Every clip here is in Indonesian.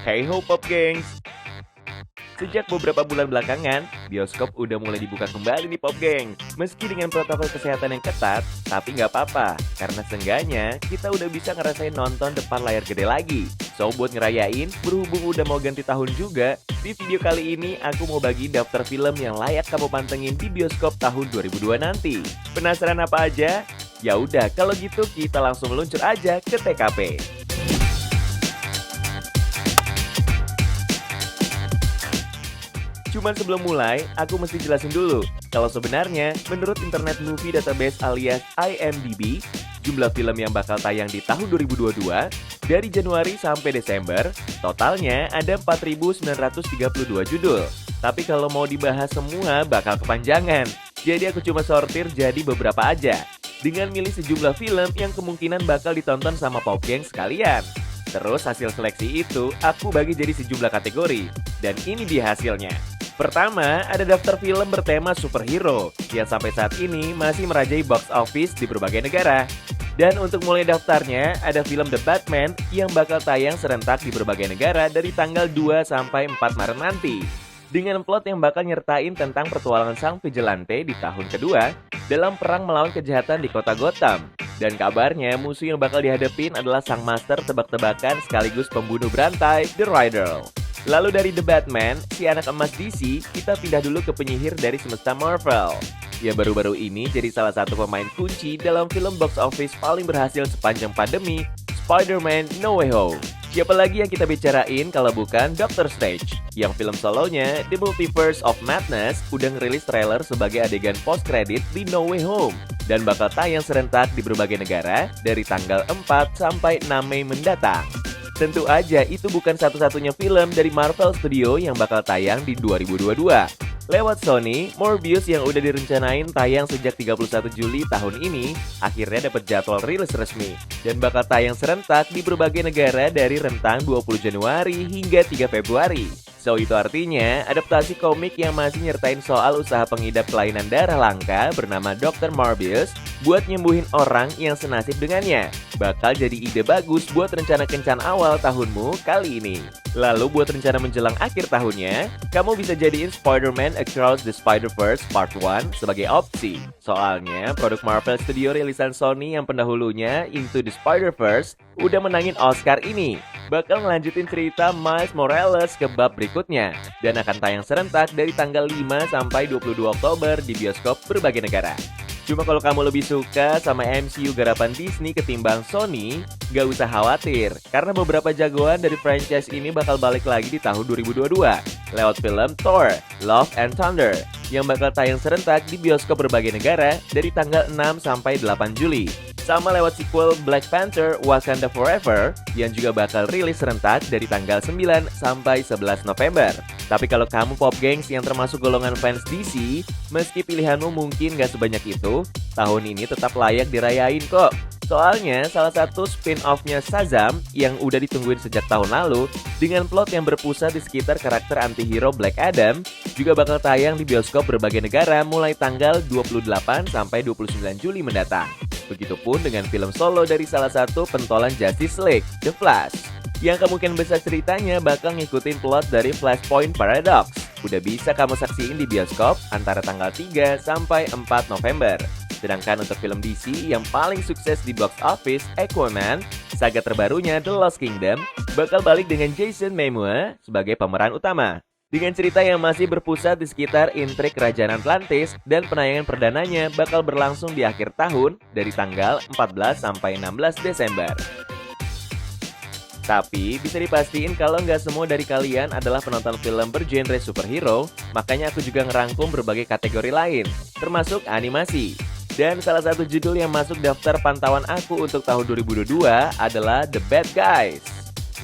Hey ho Pop Gengs! Sejak beberapa bulan belakangan, bioskop udah mulai dibuka kembali nih Pop Geng. Meski dengan protokol kesehatan yang ketat, tapi nggak apa-apa. Karena seenggaknya kita udah bisa ngerasain nonton depan layar gede lagi. So buat ngerayain, berhubung udah mau ganti tahun juga, di video kali ini aku mau bagi daftar film yang layak kamu pantengin di bioskop tahun 2002 nanti. Penasaran apa aja? Ya udah, kalau gitu kita langsung meluncur aja ke TKP. Cuman sebelum mulai, aku mesti jelasin dulu kalau sebenarnya menurut Internet Movie Database alias IMDb, jumlah film yang bakal tayang di tahun 2022 dari Januari sampai Desember, totalnya ada 4.932 judul. Tapi kalau mau dibahas semua bakal kepanjangan. Jadi aku cuma sortir jadi beberapa aja, dengan milih sejumlah film yang kemungkinan bakal ditonton sama Pop Gang sekalian. Terus hasil seleksi itu aku bagi jadi sejumlah kategori, dan ini dia hasilnya. Pertama, ada daftar film bertema superhero yang sampai saat ini masih merajai box office di berbagai negara. Dan untuk mulai daftarnya, ada film The Batman yang bakal tayang serentak di berbagai negara dari tanggal 2 sampai 4 Maret nanti. Dengan plot yang bakal nyertain tentang pertualangan sang vigilante di tahun kedua dalam perang melawan kejahatan di kota Gotham. Dan kabarnya musuh yang bakal dihadapin adalah sang master tebak-tebakan sekaligus pembunuh berantai, The Riddler. Lalu dari The Batman, si anak emas DC, kita pindah dulu ke penyihir dari semesta Marvel. Yang baru-baru ini jadi salah satu pemain kunci dalam film box office paling berhasil sepanjang pandemi, Spider-Man No Way Home. Siapa lagi yang kita bicarain kalau bukan Doctor Strange, yang film solonya The Multiverse of Madness udah ngerilis trailer sebagai adegan post-credit di No Way Home dan bakal tayang serentak di berbagai negara dari tanggal 4 sampai 6 Mei mendatang. Tentu aja itu bukan satu-satunya film dari Marvel Studio yang bakal tayang di 2022. Lewat Sony, Morbius yang udah direncanain tayang sejak 31 Juli tahun ini, akhirnya dapat jadwal rilis resmi dan bakal tayang serentak di berbagai negara dari rentang 20 Januari hingga 3 Februari. So itu artinya adaptasi komik yang masih nyertain soal usaha pengidap kelainan darah langka bernama Dr. Morbius buat nyembuhin orang yang senasib dengannya. Bakal jadi ide bagus buat rencana kencan awal tahunmu kali ini. Lalu buat rencana menjelang akhir tahunnya, kamu bisa jadiin Spider-Man Across the Spider-Verse Part 1 sebagai opsi. Soalnya produk Marvel Studio rilisan Sony yang pendahulunya Into the Spider-Verse udah menangin Oscar ini. Bakal ngelanjutin cerita Miles Morales ke bab berikutnya dan akan tayang serentak dari tanggal 5 sampai 22 Oktober di bioskop berbagai negara. Cuma kalau kamu lebih suka sama MCU garapan Disney ketimbang Sony, gak usah khawatir karena beberapa jagoan dari franchise ini bakal balik lagi di tahun 2022 lewat film Thor: Love and Thunder yang bakal tayang serentak di bioskop berbagai negara dari tanggal 6 sampai 8 Juli. Sama lewat sequel Black Panther: Wakanda Forever yang juga bakal rilis serentak dari tanggal 9 sampai 11 November. Tapi kalau kamu Pop Gengs yang termasuk golongan fans DC, meski pilihanmu mungkin gak sebanyak itu, tahun ini tetap layak dirayain kok. Soalnya salah satu spin-off-nya Shazam yang udah ditungguin sejak tahun lalu dengan plot yang berpusat di sekitar karakter antihero Black Adam juga bakal tayang di bioskop berbagai negara mulai tanggal 28 sampai 29 Juli mendatang. Begitupun dengan film solo dari salah satu pentolan Justice League, The Flash, yang kemungkinan besar ceritanya bakal ngikutin plot dari Flashpoint Paradox. Udah bisa kamu saksiin di bioskop antara tanggal 3 sampai 4 November. Sedangkan untuk film DC yang paling sukses di box office, Aquaman, saga terbarunya The Lost Kingdom, bakal balik dengan Jason Momoa sebagai pemeran utama. Dengan cerita yang masih berpusat di sekitar intrik Kerajaan Atlantis dan penayangan perdananya bakal berlangsung di akhir tahun dari tanggal 14 sampai 16 Desember. Tapi bisa dipastiin kalau nggak semua dari kalian adalah penonton film bergenre superhero, makanya aku juga ngerangkum berbagai kategori lain, termasuk animasi. Dan salah satu judul yang masuk daftar pantauan aku untuk tahun 2022 adalah The Bad Guys.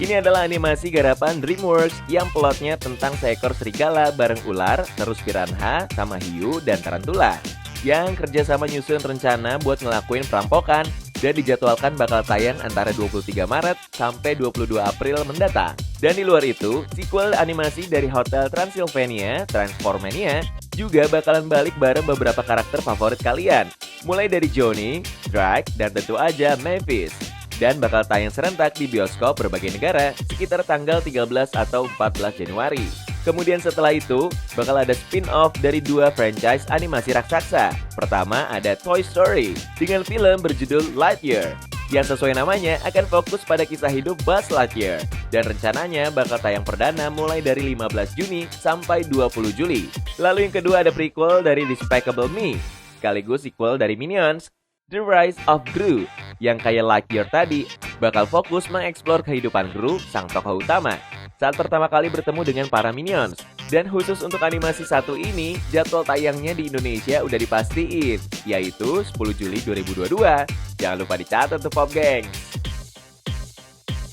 Ini adalah animasi garapan DreamWorks yang plotnya tentang seekor serigala bareng ular, terus piranha, sama hiu, dan tarantula yang kerjasama nyusun rencana buat ngelakuin perampokan dan dijadwalkan bakal tayang antara 23 Maret sampai 22 April mendatang. Dan di luar itu, sequel animasi dari Hotel Transylvania, Transformania, juga bakalan balik bareng beberapa karakter favorit kalian, mulai dari Johnny, Drake, dan tentu aja Mavis. dan bakal tayang serentak di bioskop berbagai negara sekitar tanggal 13 atau 14 Januari. Kemudian setelah itu, bakal ada spin-off dari dua franchise animasi raksasa. Pertama ada Toy Story dengan film berjudul Lightyear, yang sesuai namanya akan fokus pada kisah hidup Buzz Lightyear. Dan rencananya bakal tayang perdana mulai dari 15 Juni sampai 20 Juli. Lalu yang kedua ada prequel dari Despicable Me, sekaligus sequel dari Minions, The Rise of Gru, yang kayak Lightyear tadi, bakal fokus mengeksplor kehidupan Gru, sang tokoh utama, saat pertama kali bertemu dengan para Minions. Dan khusus untuk animasi satu ini, jadwal tayangnya di Indonesia udah dipastiin, yaitu 10 Juli 2022. Jangan lupa dicatat tuh Pop Gengs.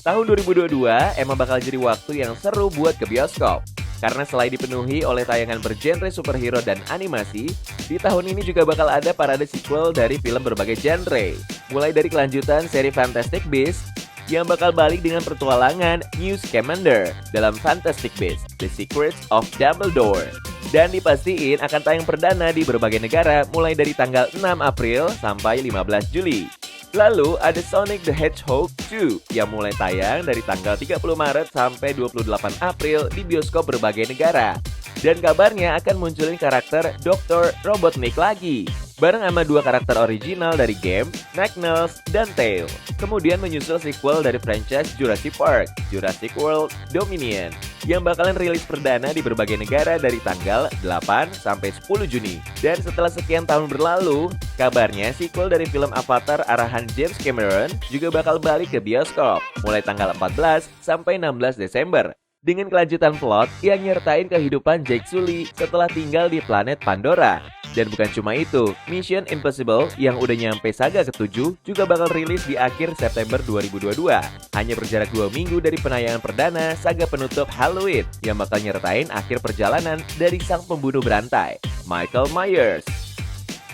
Tahun 2022 emang bakal jadi waktu yang seru buat ke bioskop. Karena selain dipenuhi oleh tayangan bergenre superhero dan animasi, di tahun ini juga bakal ada parade sequel dari film berbagai genre. Mulai dari kelanjutan seri Fantastic Beasts, yang bakal balik dengan petualangan Newt Scamander dalam Fantastic Beasts: The Secrets of Dumbledore. Dan dipastiin akan tayang perdana di berbagai negara mulai dari tanggal 6 April sampai 15 Juli. Lalu ada Sonic the Hedgehog 2 yang mulai tayang dari tanggal 30 Maret sampai 28 April di bioskop berbagai negara. Dan kabarnya akan munculin karakter Dr. Robotnik lagi, bareng sama dua karakter original dari game, Knuckles dan Tail. Kemudian menyusul sequel dari franchise Jurassic Park, Jurassic World Dominion, yang bakalan rilis perdana di berbagai negara dari tanggal 8 sampai 10 Juni. Dan setelah sekian tahun berlalu, kabarnya sequel dari film Avatar arahan James Cameron juga bakal balik ke bioskop mulai tanggal 14 sampai 16 Desember. Dengan kelanjutan plot yang nyertain kehidupan Jake Sully setelah tinggal di planet Pandora. Dan bukan cuma itu, Mission Impossible yang udah nyampe saga ke-7 juga bakal rilis di akhir September 2022. Hanya berjarak 2 minggu dari penayangan perdana saga penutup Halloween yang bakal nyertain akhir perjalanan dari sang pembunuh berantai, Michael Myers.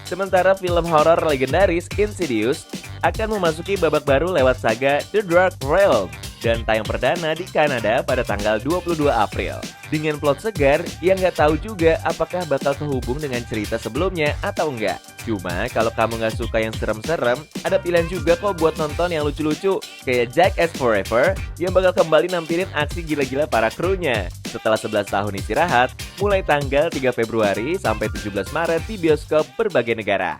Sementara film horor legendaris Insidious akan memasuki babak baru lewat saga The Dark Realm dan tayang perdana di Kanada pada tanggal 22 April. Dengan plot segar yang nggak tahu juga apakah bakal terhubung dengan cerita sebelumnya atau enggak. Cuma kalau kamu nggak suka yang serem-serem, ada pilihan juga kok buat nonton yang lucu-lucu, kayak Jackass Forever yang bakal kembali nampilin aksi gila-gila para krunya. Setelah 11 tahun istirahat, mulai tanggal 3 Februari sampai 17 Maret di bioskop berbagai negara.